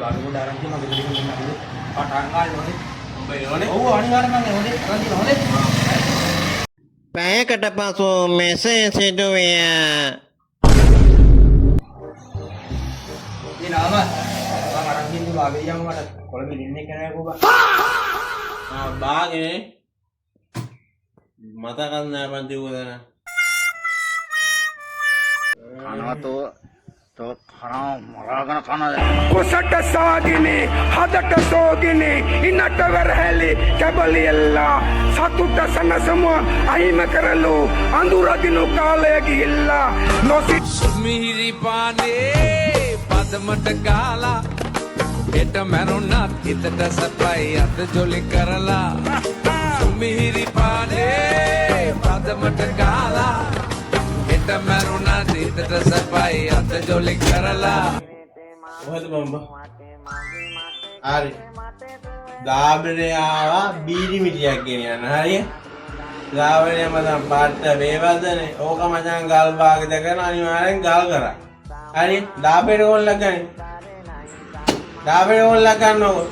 බාරු කොට ආරම්භ කරනවා ගෙදරින් දෙන්න අපිට පටන් ගන්න ඕනේ. ඔබ එනෝනේ. ඔව් අනිවාර්යයෙන්ම මම එනෝනේ. අරන් දින හොඳේ. පැයකට පසු මෙසේ සිදුවිය. මේ නාම මම අරන් දින්න වාගේ යමු මට කොළඹ දෙන්නේ කෑ කොබා. බාගේ මතක නැහැ පන්ති උදේන. අනවතෝ තෝ කරා මරාගෙන කනද කුසට සාගිනේ හදට සෝගිනේ ඉන්නට වෙරහැලි කැබලියල්ලා සතුට සනසම අහිම කරලු අඳුරදිනු කාලය ගිහිල්ලා නොසිට මිහිරි පානේ පදමට ගාලා එට මැරුණත් හිතට සපයි අත ජොලි කරලා මිහිරි පානේ පදමට ගාලා එට මැරුණත් හිතට සපයි අත ජොලි කරලා මොකද බම්බා? හරි. ගාබරේ ආවා බීඩි මිටියක් ගෙනියන්න. හරිය. ගාබරේ මම පාට වේවදනේ. ඕක මචං ගල් භාගද කරන අනිවාර්යෙන් ගල් කරා. හරි. දාබරේ ඕල්ලා ගන්න. දාබරේ ඕල්ලා ගන්නකො.